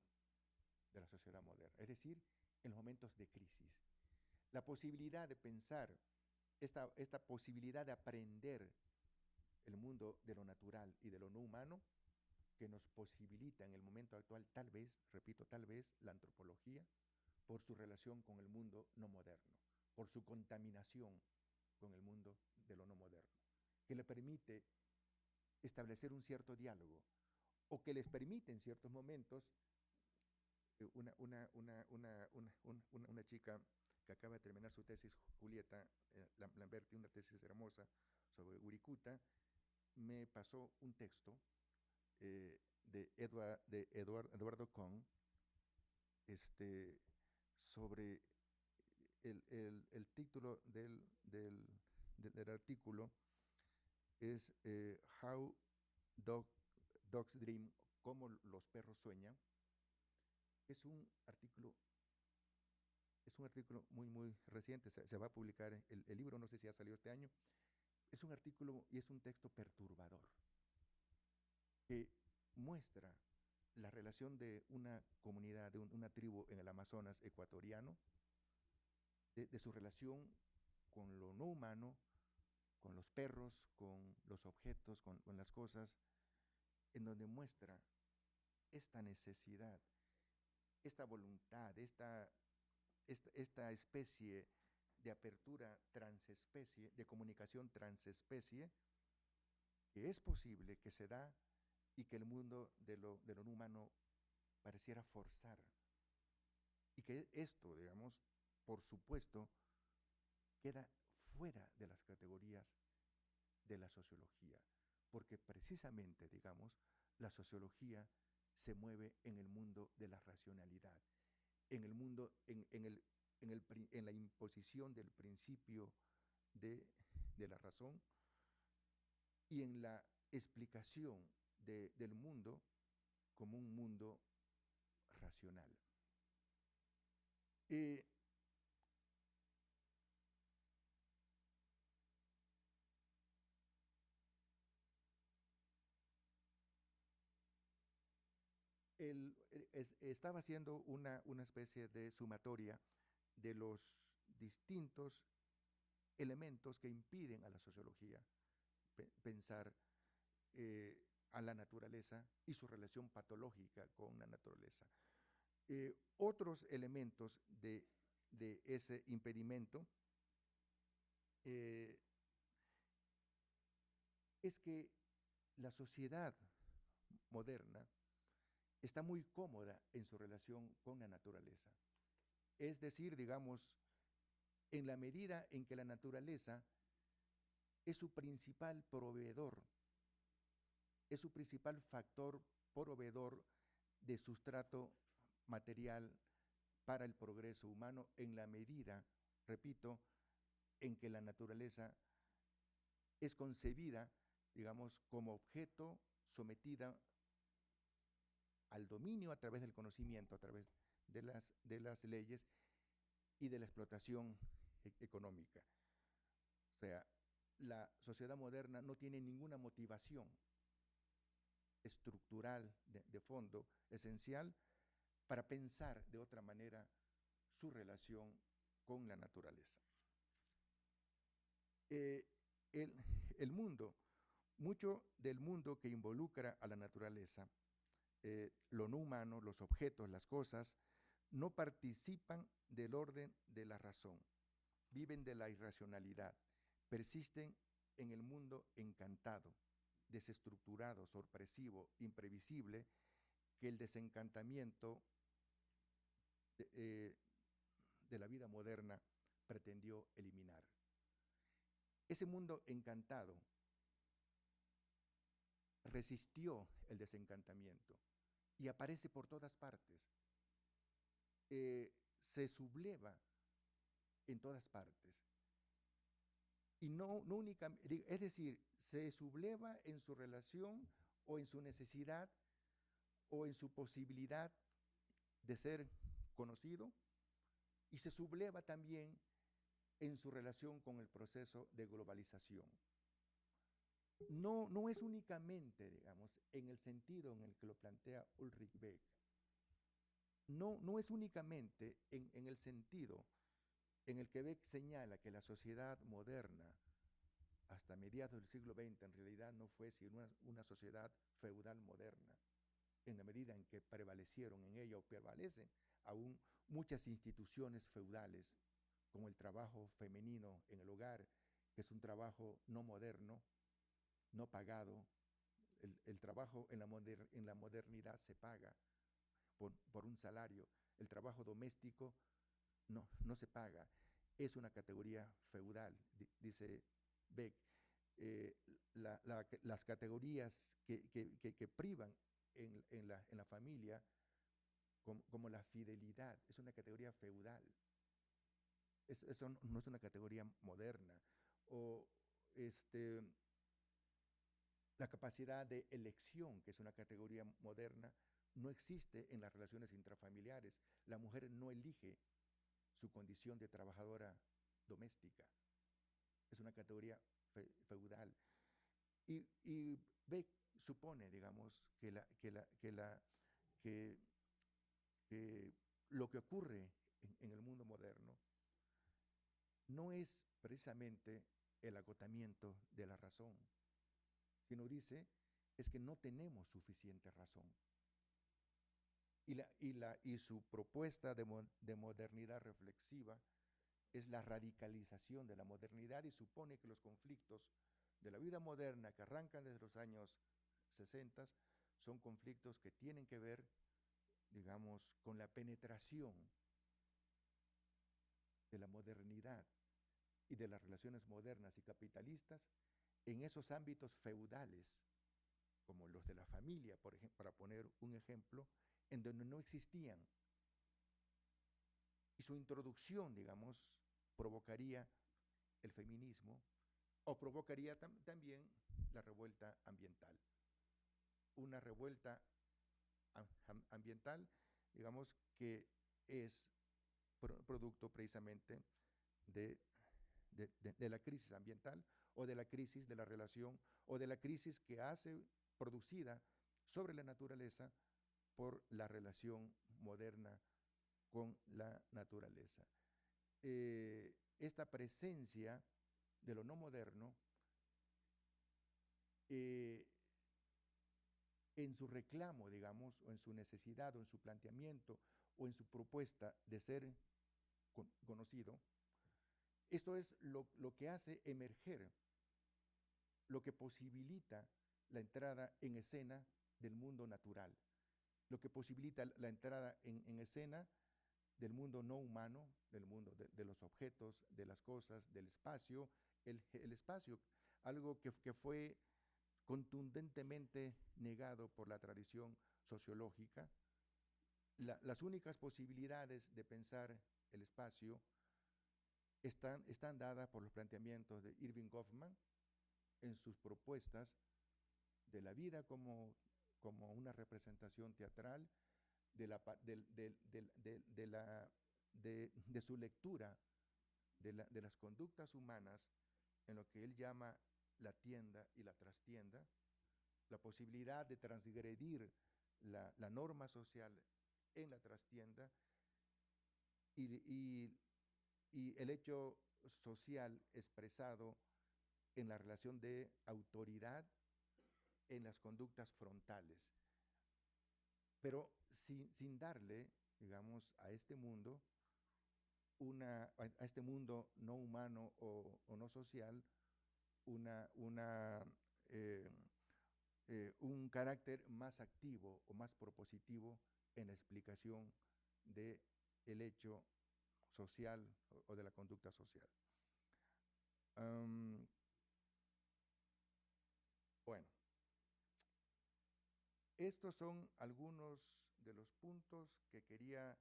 de la sociedad moderna, es decir, en los momentos de crisis. La posibilidad de pensar, esta posibilidad de aprender el mundo de lo natural y de lo no humano, que nos posibilita en el momento actual, tal vez, repito, tal vez, la antropología, por su relación con el mundo no moderno, por su contaminación con el mundo de lo no moderno, que le permite establecer un cierto diálogo, o que les permite en ciertos momentos, una chica que acaba de terminar su tesis, Julieta Lamberti, una tesis hermosa sobre Wirikuta, me pasó un texto de Eduardo Kohn, sobre el título del artículo es How Dogs Dream, cómo los perros sueñan. Es un artículo muy reciente, se va a publicar el libro, no sé si ha salido este año. Es un artículo y es un texto perturbador que muestra la relación de una comunidad, de una tribu en el Amazonas ecuatoriano, de su relación con lo no humano, con los perros, con los objetos, con las cosas, en donde muestra esta necesidad, esta voluntad, esta especie de apertura transespecie, de comunicación transespecie, que es posible, que se da, y que el mundo de lo no humano pareciera forzar. Y que esto, digamos, por supuesto, queda fuera de las categorías de la sociología, porque precisamente, digamos, la sociología se mueve en el mundo de la racionalidad, en el mundo, en la imposición del principio de la razón y en la explicación del mundo como un mundo racional. Estaba haciendo una especie de sumatoria de los distintos elementos que impiden a la sociología pensar a la naturaleza y su relación patológica con la naturaleza. Otros elementos de ese impedimento es que la sociedad moderna está muy cómoda en su relación con la naturaleza. Es decir, digamos, en la medida en que la naturaleza es su principal proveedor, es su principal factor proveedor de sustrato material para el progreso humano, en la medida, repito, en que la naturaleza es concebida, digamos, como objeto sometida al dominio a través del conocimiento, a través de las leyes y de la explotación económica. O sea, la sociedad moderna no tiene ninguna motivación estructural de fondo, esencial, para pensar de otra manera su relación con la naturaleza. El mundo, mucho del mundo que involucra a la naturaleza, lo no humano, los objetos, las cosas, no participan del orden de la razón, viven de la irracionalidad, persisten en el mundo encantado, desestructurado, sorpresivo, imprevisible, que el desencantamiento de la vida moderna pretendió eliminar. Ese mundo encantado resistió el desencantamiento y aparece por todas partes. Se subleva en todas partes. y no únicamente, es decir, se subleva en su relación o en su necesidad o en su posibilidad de ser conocido, y se subleva también en su relación con el proceso de globalización. No es únicamente, digamos, en el sentido en el que lo plantea Ulrich Beck. No es únicamente en el sentido en el que Beck señala que la sociedad moderna, hasta mediados del siglo XX, en realidad no fue sino una sociedad feudal moderna, en la medida en que prevalecieron en ella o prevalecen aún muchas instituciones feudales, como el trabajo femenino en el hogar, que es un trabajo no moderno, no pagado. El trabajo en la modernidad se paga por un salario. El trabajo doméstico no se paga. Es una categoría feudal, dice Beck. Las categorías que privan en la familia, como la fidelidad, es una categoría feudal. Eso no es una categoría moderna. O la capacidad de elección, que es una categoría moderna, no existe en las relaciones intrafamiliares. La mujer no elige su condición de trabajadora doméstica. Es una categoría feudal. Y Beck supone, digamos, que lo que ocurre en el mundo moderno no es precisamente el agotamiento de la razón, sino dice, es que no tenemos suficiente razón. Y su propuesta de modernidad reflexiva es la radicalización de la modernidad, y supone que los conflictos de la vida moderna que arrancan desde los años 60 son conflictos que tienen que ver, digamos, con la penetración de la modernidad y de las relaciones modernas y capitalistas en esos ámbitos feudales, como los de la familia, por ejemplo, para poner un ejemplo, en donde no existían. Y su introducción, digamos, provocaría el feminismo, o provocaría también la revuelta ambiental. Una revuelta ambiental, digamos, que es producto precisamente de la crisis ambiental, o de la crisis de la relación, o de la crisis que hace producida sobre la naturaleza por la relación moderna con la naturaleza. Esta presencia de lo no moderno en su reclamo, digamos, o en su necesidad, o en su planteamiento, o en su propuesta de ser conocido, esto es lo que hace emerger, lo que posibilita la entrada en escena del mundo natural, lo que posibilita la entrada en escena del mundo no humano, del mundo de los objetos, de las cosas, del espacio, el espacio, algo que fue contundentemente negado por la tradición sociológica. Las únicas posibilidades de pensar el espacio están dadas por los planteamientos de Irving Goffman en sus propuestas de la vida como una representación teatral, de su lectura de las conductas humanas en lo que él llama la tienda y la trastienda, la posibilidad de transgredir la norma social en la trastienda, y el hecho social expresado en la relación de autoridad en las conductas frontales, pero sin darle, digamos, a este mundo a este mundo no humano o no social un carácter más activo o más propositivo en la explicación del hecho social o de la conducta social. Bueno, estos son algunos de los puntos que quería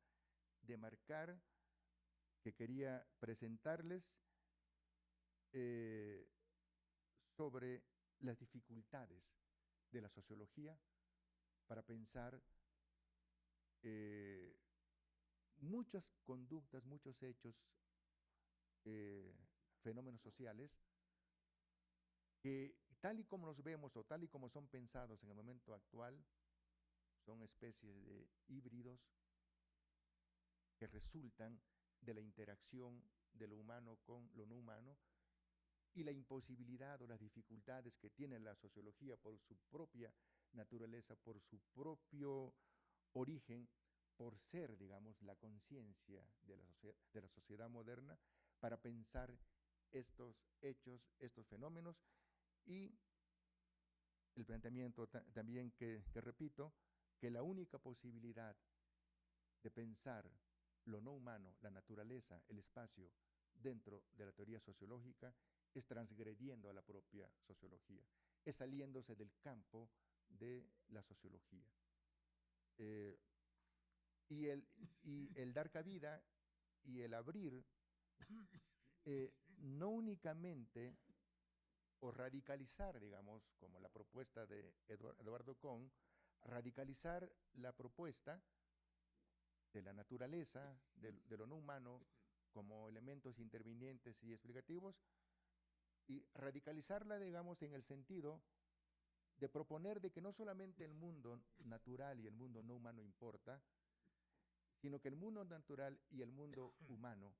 demarcar, que quería presentarles. eh, sobre las dificultades de la sociología para pensar muchas conductas, muchos hechos, fenómenos sociales, que tal y como los vemos o tal y como son pensados en el momento actual, son especies de híbridos que resultan de la interacción de lo humano con lo no humano y la imposibilidad o las dificultades que tiene la sociología por su propia naturaleza, por su propio origen, por ser, digamos, la conciencia de la sociedad moderna, para pensar estos hechos, estos fenómenos, y el planteamiento también que repito, que la única posibilidad de pensar lo no humano, la naturaleza, el espacio, dentro de la teoría sociológica, es transgrediendo a la propia sociología, es saliéndose del campo de la sociología. Y el dar cabida y el abrir, no únicamente, o radicalizar, digamos, como la propuesta de Eduardo Kohn, radicalizar la propuesta de la naturaleza, de lo no humano, como elementos intervinientes y explicativos, y radicalizarla, digamos, en el sentido de proponer de que no solamente el mundo natural y el mundo no humano importa, sino que el mundo natural y el mundo humano,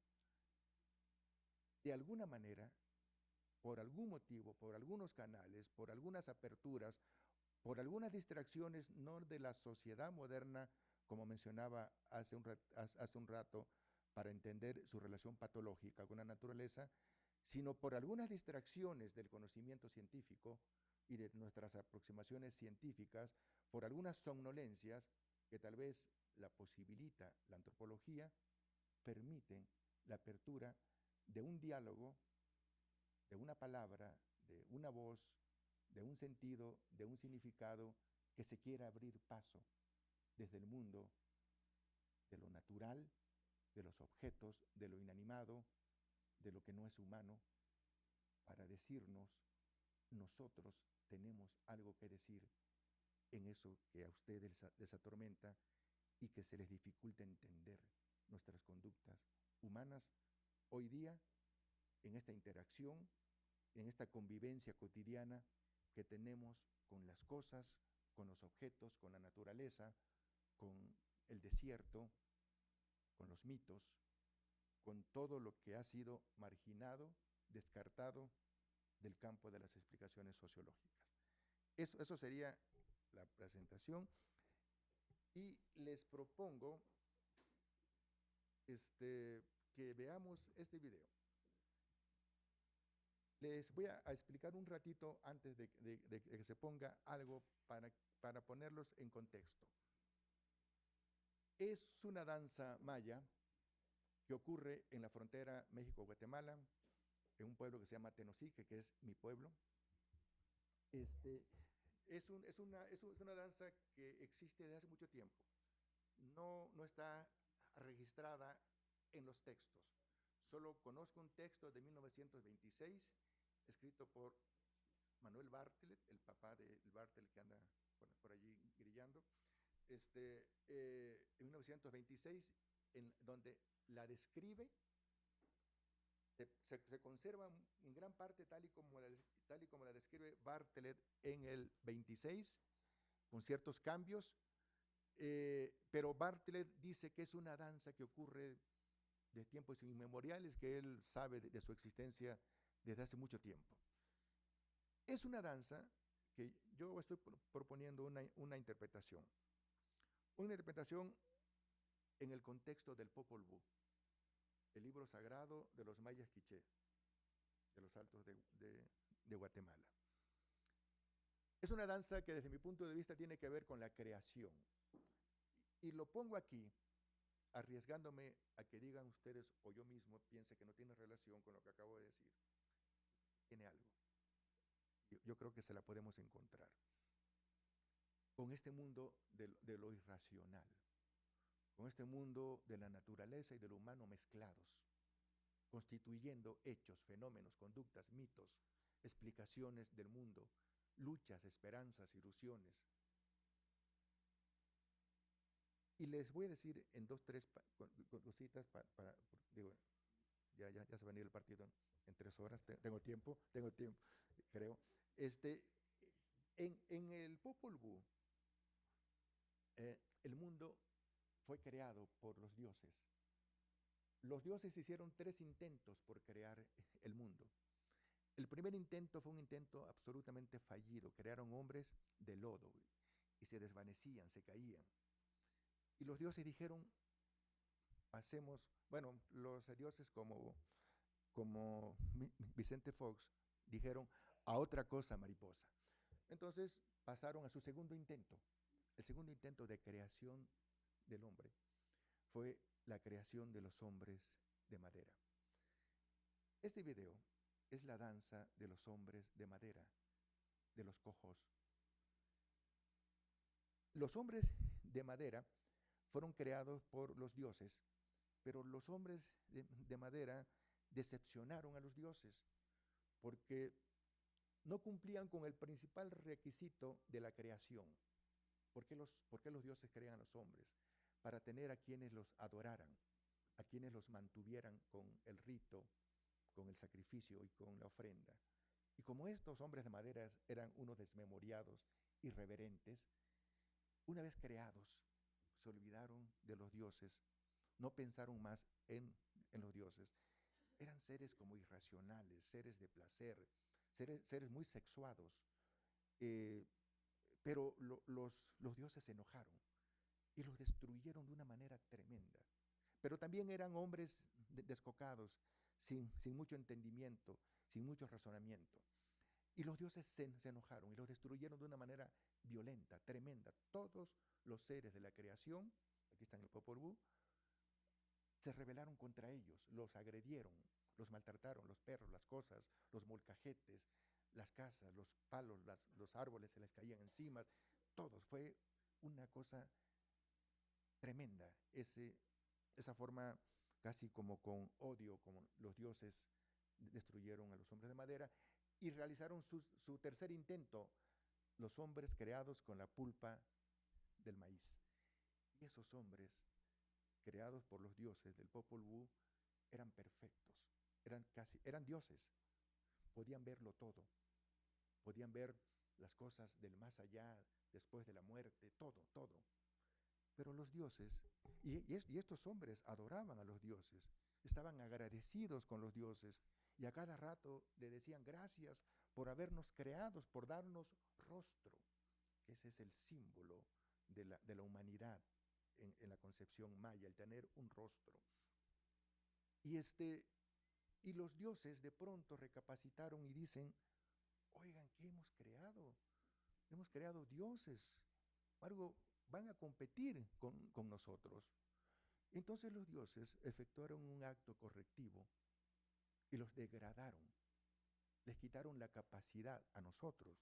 de alguna manera, por algún motivo, por algunos canales, por algunas aperturas, por algunas distracciones, no de la sociedad moderna, como mencionaba hace un rato, para entender su relación patológica con la naturaleza, sino por algunas distracciones del conocimiento científico y de nuestras aproximaciones científicas, por algunas somnolencias que tal vez la posibilita la antropología, permiten la apertura de un diálogo, de una palabra, de una voz, de un sentido, de un significado que se quiera abrir paso desde el mundo de lo natural, de los objetos, de lo inanimado, de lo que no es humano, para decirnos, nosotros tenemos algo que decir en eso que a ustedes les atormenta y que se les dificulta entender nuestras conductas humanas hoy día en esta interacción, en esta convivencia cotidiana que tenemos con las cosas, con los objetos, con la naturaleza, con el desierto, con los mitos, con todo lo que ha sido marginado, descartado del campo de las explicaciones sociológicas. Eso sería la presentación, y les propongo que veamos este video. Les voy a explicar un ratito antes de que se ponga algo para ponerlos en contexto. Es una danza maya que ocurre en la frontera México-Guatemala, en un pueblo que se llama Tenosique, que es mi pueblo. Es una danza que existe desde hace mucho tiempo. No está registrada en los textos. Solo conozco un texto de 1926, escrito por Manuel Bartlett, el papá del Bartlett que anda por allí grillando, en 1926, en donde la describe. Se conserva en gran parte tal y como la describe Bartlett en el 26, con ciertos cambios, pero Bartlett dice que es una danza que ocurre de tiempos inmemoriales, que él sabe de su existencia desde hace mucho tiempo. Es una danza que yo estoy proponiendo una interpretación en el contexto del Popol Vuh, el libro sagrado de los mayas quiché, de los altos de Guatemala. Es una danza que desde mi punto de vista tiene que ver con la creación. Y lo pongo aquí, arriesgándome a que digan ustedes o yo mismo piense que no tiene relación con lo que acabo de decir. Tiene algo. Yo creo que se la podemos encontrar con este mundo de lo irracional, con este mundo de la naturaleza y de lo humano mezclados, constituyendo hechos, fenómenos, conductas, mitos, explicaciones del mundo, luchas, esperanzas, ilusiones. Y les voy a decir en dos, tres cositas digo, ya se va a venir el partido en 3 horas, tengo tiempo, creo. En el Popol Vuh, el mundo fue creado por los dioses. Los dioses hicieron 3 intentos por crear el mundo. El primer intento fue un intento absolutamente fallido. Crearon hombres de lodo y se desvanecían, se caían. Y los dioses dijeron, los dioses como Vicente Fox dijeron, a otra cosa, mariposa. Entonces pasaron a su segundo intento. El segundo intento de creación del hombre fue la creación de los hombres de madera. Este video es la danza de los hombres de madera, de los cojos. Los hombres de madera fueron creados por los dioses, pero los hombres de madera decepcionaron a los dioses porque no cumplían con el principal requisito de la creación. ¿Por qué los dioses crean a los hombres? Para tener a quienes los adoraran, a quienes los mantuvieran con el rito, con el sacrificio y con la ofrenda. Y como estos hombres de madera eran unos desmemoriados, irreverentes, una vez creados, se olvidaron de los dioses, no pensaron más en los dioses. Eran seres como irracionales, seres de placer, seres muy sexuados. Pero los dioses se enojaron y los destruyeron de una manera tremenda. Pero también eran hombres descocados, sin mucho entendimiento, sin mucho razonamiento. Y los dioses se enojaron y los destruyeron de una manera violenta, tremenda. Todos los seres de la creación, aquí está en el Popol Vuh, se rebelaron contra ellos, los agredieron, los maltrataron, los perros, las cosas, los molcajetes, las casas, los palos, los árboles se les caían encima, todos. Fue una cosa tremenda, esa forma casi como con odio, como los dioses destruyeron a los hombres de madera y realizaron su tercer intento, los hombres creados con la pulpa del maíz. Y esos hombres creados por los dioses del Popol Vuh eran perfectos, eran dioses, podían verlo todo, podían ver las cosas del más allá, después de la muerte, todo. Pero los dioses, y estos hombres adoraban a los dioses, estaban agradecidos con los dioses, y a cada rato le decían gracias por habernos creados, por darnos rostro. Ese es el símbolo de la humanidad en la concepción maya, el tener un rostro. Y los dioses de pronto recapacitaron y dicen, oigan, ¿qué hemos creado? Hemos creado dioses, algo van a competir con nosotros. Entonces los dioses efectuaron un acto correctivo y los degradaron, les quitaron la capacidad a nosotros,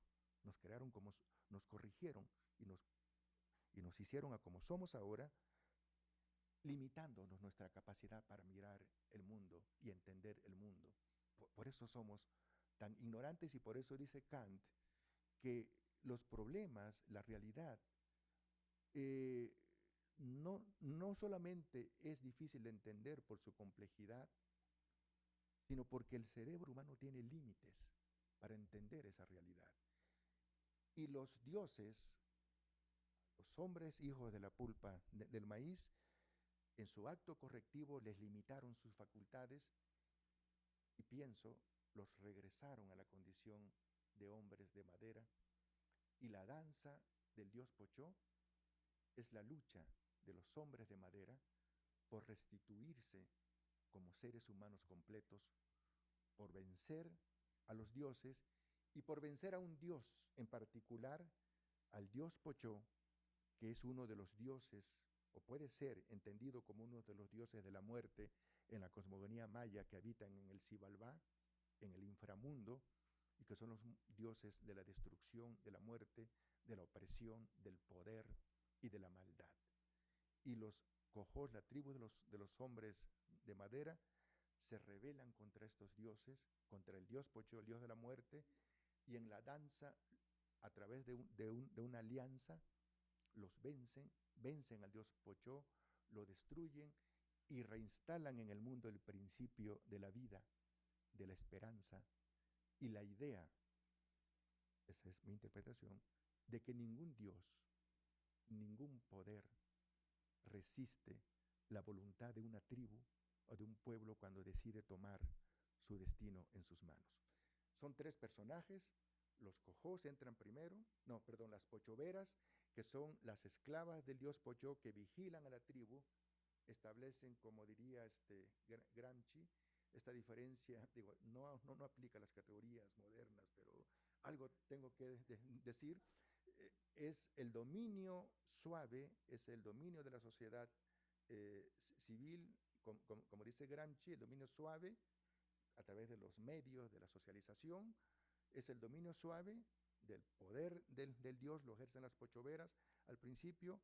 nos crearon como, nos corrigieron y nos hicieron a como somos ahora, limitándonos nuestra capacidad para mirar el mundo y entender el mundo. Por eso somos tan ignorantes y por eso dice Kant que los problemas, la realidad, no solamente es difícil de entender por su complejidad, sino porque el cerebro humano tiene límites para entender esa realidad. Y los dioses, los hombres hijos de la pulpa del maíz, en su acto correctivo les limitaron sus facultades y pienso, los regresaron a la condición de hombres de madera. Y la danza del dios Pochó es la lucha de los hombres de madera por restituirse como seres humanos completos, por vencer a los dioses y por vencer a un dios en particular, al dios Pochó, que es uno de los dioses, o puede ser entendido como uno de los dioses de la muerte en la cosmogonía maya que habitan en el Xibalbá, en el inframundo, y que son los dioses de la destrucción, de la muerte, de la opresión, del poder y de la maldad. Y los cojos, la tribu de los hombres de madera, se rebelan contra estos dioses, contra el dios Pochó, el dios de la muerte, y en la danza, a través de una alianza, los vencen al dios Pochó, lo destruyen y reinstalan en el mundo el principio de la vida, de la esperanza y la idea, esa es mi interpretación, de que ningún dios, ningún poder resiste la voluntad de una tribu o de un pueblo cuando decide tomar su destino en sus manos. Son 3 personajes. Los cojós entran primero, las pochoveras, que son las esclavas del dios Pochó que vigilan a la tribu, establecen, como diría Gramsci, esta diferencia, digo, no aplica a las categorías modernas, pero algo tengo que decir, es el dominio suave, es el dominio de la sociedad civil, como dice Gramsci, el dominio suave a través de los medios, de la socialización, es el dominio suave del poder del dios, lo ejercen las pochoveras al principio,